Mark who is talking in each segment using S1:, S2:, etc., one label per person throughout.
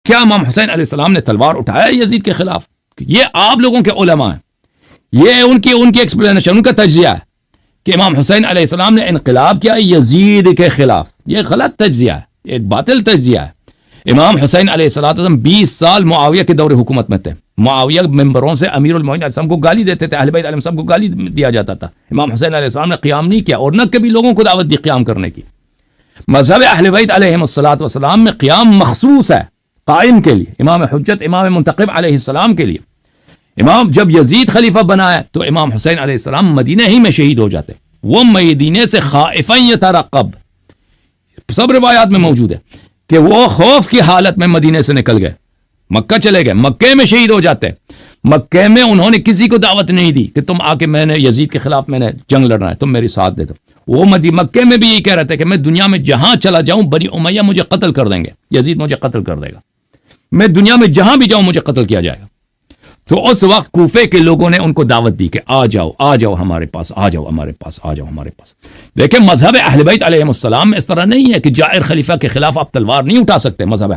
S1: کیا امام حسین علیہ السلام نے تلوار اٹھایا یزید کے خلاف؟ یہ آپ لوگوں کے علماء ہیں، یہ ان کی ایکسپلینیشن، ان کا تجزیہ ہے کہ امام حسین علیہ السلام نے انقلاب کیا یزید کے خلاف. یہ غلط تجزیہ ہے، ایک باطل تجزیہ ہے. امام حسین علیہ السلام 20 سال معاویہ کے دور حکومت میں تھے. معاویہ ممبروں سے امیر المومنین علیہ السلام کو گالی دیتے تھے، اہل بیت علیہ السلام کو گالی دیا جاتا تھا. امام حسین علیہ السلام نے قیام نہیں کیا اور نہ کبھی لوگوں کو دعوت دی قیام کرنے کی. مذہب اہل بیت علیہ السلام میں قیام مخصوص ہے قائم کے لیے، امام حجت امام منتقم علیہ السلام کے لیے. امام جب یزید خلیفہ بنایا تو امام حسین علیہ السلام مدینہ ہی میں شہید ہو جاتے. وہ مدینے سے خائفا یترقب، سب روایات میں موجود ہے کہ وہ خوف کی حالت میں مدینے سے نکل گئے، مکہ چلے گئے، مکے میں شہید ہو جاتے. مکے میں انہوں نے کسی کو دعوت نہیں دی کہ تم آ کے میں نے یزید کے خلاف میں نے جنگ لڑنا ہے، تم میری ساتھ دے دو. وہ مکے میں بھی یہی کہہ رہے تھے کہ میں دنیا میں جہاں چلا جاؤں بنی امیہ مجھے قتل کر دیں گے، یزید مجھے قتل کر دے گا، میں دنیا میں جہاں بھی جاؤں مجھے قتل کیا جائے گا. تو اس وقت کوفے کے لوگوں نے ان کو دعوت دی کہ آ جاؤ ہمارے پاس، آ جاؤ ہمارے پاس. دیکھیں مذہب اہل بیت علیہ السلام میں اس طرح نہیں ہے کہ جائر خلیفہ کے خلاف آپ تلوار نہیں اٹھا سکتے. مذہب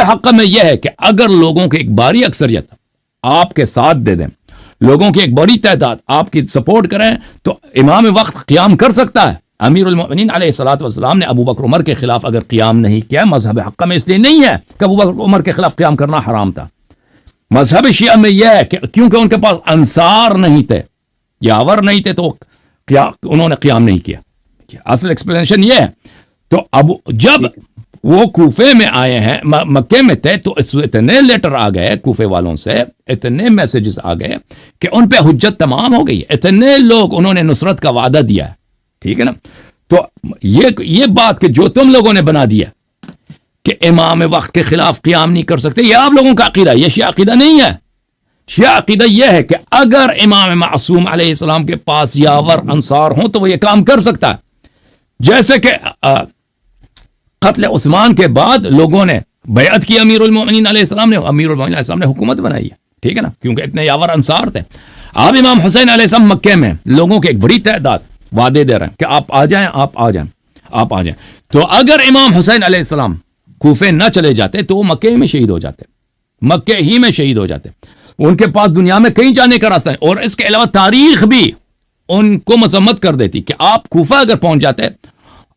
S1: حقہ میں یہ ہے کہ اگر لوگوں کی ایک بڑی اکثریت آپ کے ساتھ دے دیں، لوگوں کی ایک بڑی تعداد آپ کی سپورٹ کریں تو امام وقت قیام کر سکتا ہے. امیر المومنین علیہ السلام نے ابو بکر عمر کے خلاف اگر قیام نہیں کیا، مذہب حقہ میں اس لیے نہیں ہے کہ ابو بکر عمر کے خلاف قیام کرنا حرام تھا. مذہب شیعہ میں یہ ہے کہ کیونکہ ان کے پاس انصار نہیں تھے، یاور نہیں تھے، تو انہوں نے قیام نہیں کیا. اصل ایکسپلینیشن یہ ہے. تو اب جب وہ کوفے میں آئے ہیں، مکے میں تھے، تو اتنے لیٹر آ گئے کوفے والوں سے، اتنے میسیجز آ گئے کہ ان پہ حجت تمام ہو گئی. اتنے لوگ انہوں نے نصرت کا وعدہ دیا ہے، ٹھیک ہے نا. تو یہ بات کہ جو تم لوگوں نے بنا دیا کہ امام وقت کے خلاف قیام نہیں کر سکتے، یہ آپ لوگوں کا عقیدہ ہے، یہ شیعہ عقیدہ نہیں ہے. شیعہ عقیدہ یہ ہے کہ اگر امام معصوم علیہ السلام کے پاس یاور انصار ہوں تو وہ یہ کام کر سکتا ہے. جیسے کہ قتل عثمان کے بعد لوگوں نے بیعت کی امیر المومنین علیہ السلام نے، امیر المومنین علیہ السلام نے حکومت بنائی ہے، ٹھیک ہے نا، کیونکہ اتنے یاور انصار تھے. اب امام حسین علیہ السلام مکے میں لوگوں کے ایک بڑی تعداد وعدے دے رہے ہیں کہ آپ آ جائیں. تو اگر امام حسین علیہ السلام کوفے نہ چلے جاتے تو وہ مکے میں شہید ہو جاتے، مکے ہی میں شہید ہو جاتے. ان کے پاس دنیا میں کہیں جانے کا راستہ نہیں. اور اس کے علاوہ تاریخ بھی ان کو مذمت کر دیتی کہ آپ کوفہ اگر پہنچ جاتے،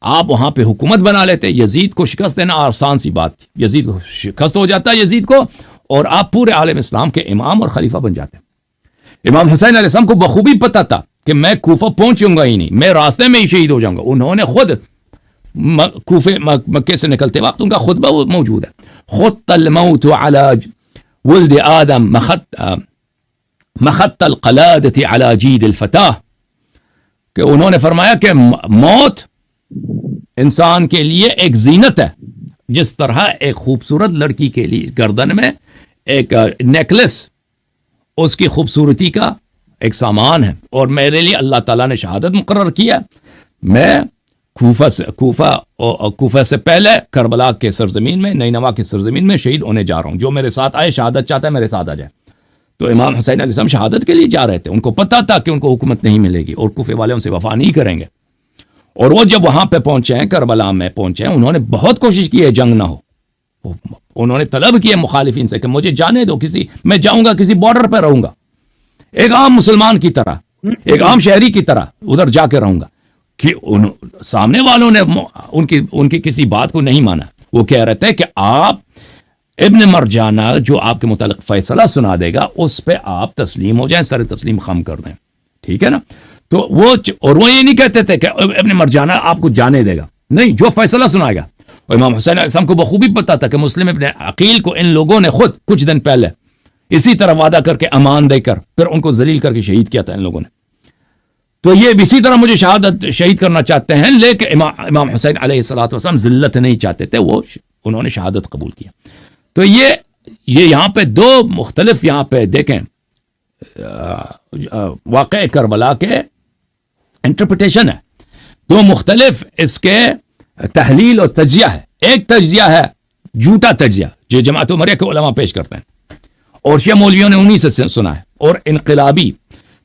S1: آپ وہاں پہ حکومت بنا لیتے. یزید کو شکست دینا آسان سی بات تھی، یزید کو شکست ہو جاتا یزید کو، اور آپ پورے عالم اسلام کے امام اور خلیفہ بن جاتے. امام حسین علیہ السلام کو بخوبی پتہ تھا کہ میں کوفہ پہنچوں گا ہی نہیں، میں راستے میں ہی شہید ہو جاؤں گا. انہوں نے خود کوفے مکے سے نکلتے وقت ان کا خطبہ موجود ہے، خط الموت علی ولد آدم مخط القلادة علی جید الفتاہ، کہ انہوں نے فرمایا کہ موت انسان کے لیے ایک زینت ہے، جس طرح ایک خوبصورت لڑکی کے لیے گردن میں ایک نیکلس اس کی خوبصورتی کا ایک سامان ہے. اور میرے لیے اللہ تعالیٰ نے شہادت مقرر کیا، میں کوفہ سے پہلے کربلا کے سرزمین میں، نینوا کے سرزمین میں شہید ہونے جا رہا ہوں. جو میرے ساتھ آئے شہادت چاہتا ہے میرے ساتھ آ جائے. تو امام حسین علیہ السلام شہادت کے لیے جا رہے تھے. ان کو پتا تھا کہ ان کو حکومت نہیں ملے گی اور کوفے والے ان سے وفا نہیں کریں گے. اور وہ جب وہاں پہ پہنچے ہیں، کربلا میں پہنچے ہیں، انہوں نے بہت کوشش کی ہے جنگ نہ ہو. انہوں نے طلب کیا مخالفین سے کہ مجھے جانے دو، میں جاؤں گا کسی بارڈر پہ رہوں گا، ایک عام مسلمان کی طرح، ایک عام شہری کی طرح ادھر جا کے رہوں گا. کہ سامنے والوں نے ان کی کسی بات کو نہیں مانا. وہ کہہ رہے تھے کہ آپ ابن مرجانہ جو آپ کے متعلق فیصلہ سنا دے گا اس پہ آپ تسلیم ہو جائیں، سر تسلیم خم کر دیں، ٹھیک ہے نا. تو وہ یہ نہیں کہتے تھے کہ ابن مرجانہ آپ کو جانے دے گا، نہیں، جو فیصلہ سنائے گا. اور امام حسین علیہ السلام کو بخوبی پتا تھا کہ مسلم ابن عقیل کو ان لوگوں نے خود کچھ دن پہلے اسی طرح وعدہ کر کے امان دے کر پھر ان کو ذلیل کر کے شہید کیا تھا ان لوگوں نے. تو یہ بھی اسی طرح مجھے شہید کرنا چاہتے ہیں، لیکن امام حسین علیہ السلام ذلت نہیں چاہتے تھے، انہوں نے شہادت قبول کیا. تو یہ یہاں پہ دو مختلف یہاں پہ دیکھیں واقع کربلا کے انٹرپریٹیشن ہے، دو مختلف اس کے تحلیل اور تجزیہ ہے. ایک تجزیہ ہے جھوٹا تجزیہ جو جماعت عمریہ کے علماء پیش کرتے ہیں اور شیعہ مولویوں نے انہی سے سنا ہے، اور انقلابی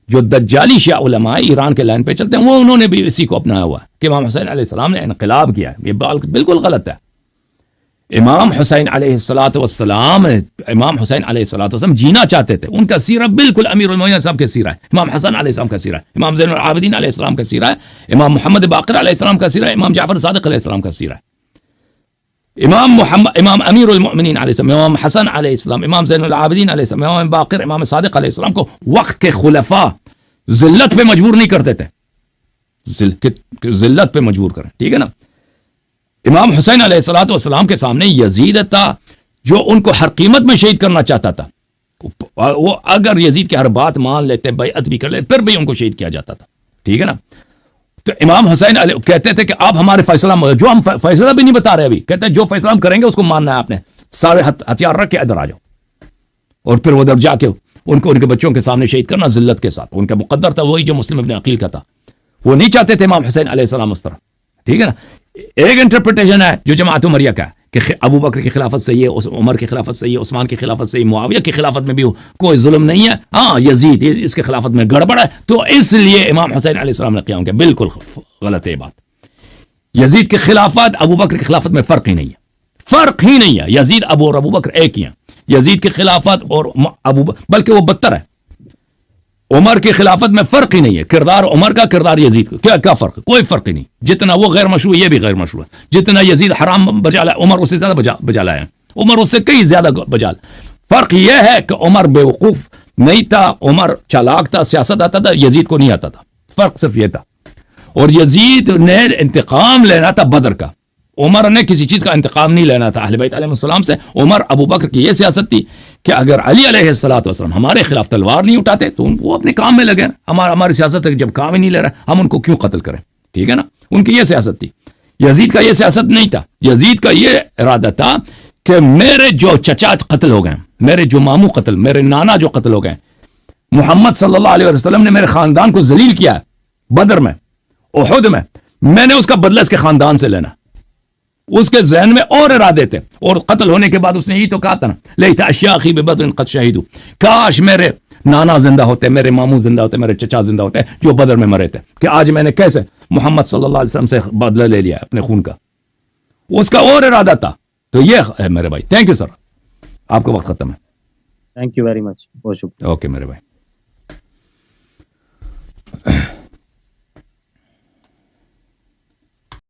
S1: جو دجالی شیعہ علماء ایران کے لائن پہ چلتے ہیں انہوں نے بھی اسی کو اپنایا ہوا ہے کہ امام حسین علیہ السلام نے انقلاب کیا ہے. یہ بالکل غلط ہے. امام حسین علیہ الصلوۃ والسلام جینا چاہتے تھے. ان کا سیرہ بالکل امیر المومنین صاحب کا سیرہ ہے, امام حسن علیہ السلام کا سیرہ ہے, امام زین العابدین علیہ السلام کا سیرہ ہے, امام محمد باقر علیہ السلام کا سیرہ ہے, امام جعفر صادق علیہ السلام کا سیرہ ہے. امام امیر المؤمنین علیہ السلام, امام حسن علیہ السلام, امام زین العابدین علیہ السلام, امام باقر, امام صادق علیہ السلام کو وقت کے خلفاء ذلت پہ مجبور نہیں کرتے تھے, ذلت پہ مجبور کریں. ٹھیک ہے نا. امام حسین علیہ الصلوۃ والسلام کے سامنے یزید تھا جو ان کو ہر قیمت میں شہید کرنا چاہتا تھا. وہ اگر یزید کی ہر بات مان لیتے, بیعت بھی کر لیتے, پھر بھی ان کو شہید کیا جاتا تھا. ٹھیک ہے نا. تو امام حسین علیہ کہتے تھے کہ آپ ہمارے فیصلہ, جو ہم فیصلہ بھی نہیں بتا رہے ابھی, کہتے ہیں جو فیصلہ ہم کریں گے اس کو ماننا ہے آپ نے, سارے ہتھیار رکھ کے ادھر آ جاؤ. اور پھر ادھر جا کے ان کو ان کے بچوں کے سامنے شہید کرنا ذلت کے ساتھ. ان کا مقدر تھا وہی جو مسلم ابن عقیل کا تھا. وہ نہیں چاہتے تھے امام حسین علیہ السلام اس طرح. ٹھیک ہے نا. ایک انٹرپریٹیشن ہے جو جماعت عمریہ کا کہ ابو بکر کی خلافت صحیح ہے, عمر کی خلافت صحیح ہے, عثمان کی خلافت صحیح, معاویہ کی خلافت میں بھی کوئی ظلم نہیں ہے, ہاں یزید اس کی خلافت میں گڑبڑ ہے, تو اس لیے امام حسین علیہ السلام نے قیام کیا. بالکل غلط ہے یہ بات. یزید کی خلافت ابو بکر کی خلافت میں فرق ہی نہیں ہے, فرق ہی نہیں ہے. یزید اور ابو بکر ایک ہی ہیں. یزید کی خلافت اور بلکہ وہ بدتر ہے. عمر کی خلافت میں فرق ہی نہیں ہے. کردار عمر کا, کردار یزید کا, کیا فرق ہے؟ کوئی فرق ہی نہیں. جتنا وہ غیر مشروع یہ بھی غیر مشروع ہے. جتنا یزید حرام بجا لایا عمر اس سے زیادہ بجا لایا ہے. عمر اس سے کئی زیادہ بجا. فرق یہ ہے کہ عمر بیوقوف نہیں تھا, عمر چالاک تھا, سیاست آتا تھا, یزید کو نہیں آتا تھا. فرق صرف یہ تھا. اور یزید نے انتقام لینا تھا بدر کا, عمر نے کسی چیز کا انتقام نہیں لینا تھا اہل بیت علیہ السلام سے. عمر ابو بکر کی یہ سیاست تھی کہ اگر علی علیہ السلام ہمارے خلاف تلوار نہیں اٹھاتے تو وہ اپنے کام میں لگے. ہماری سیاست ہے کہ جب کام ہی نہیں لے رہا ہم ان کو کیوں قتل کریں. ٹھیک ہے نا. ان کی یہ سیاست تھی. یزید کا یہ سیاست نہیں تھا. یزید کا یہ ارادہ تھا کہ میرے جو چچا قتل ہو گئے, میرے جو ماموں قتل, میرے نانا جو قتل ہو گئے, محمد صلی اللہ علیہ وسلم نے میرے خاندان کو ذلیل کیا ہے بدر میں, احد میں نے اس کا بدلہ اس کے خاندان سے لینا. اس کے ذہن میں اور ارادے تھے. اور قتل ہونے کے بعد اس نے یہی تو کہا تھا نا, لیت اشیاخی ببدر قد شہیدوا, کاش میرے نانا زندہ ہوتے, میرے ماموں زندہ ہوتے, میرے چچا زندہ ہوتے جو بدر میں مرے تھے, کہ آج میں نے کیسے محمد صلی اللہ علیہ وسلم سے بدلہ لے لیا اپنے خون کا. اس کا اور ارادہ تھا. تو یہ ہے میرے بھائی. تھینک یو سر, آپ کا وقت ختم ہے.
S2: تھینک یو ویری مچ, بہت شکریہ.
S1: اوکے میرے بھائی.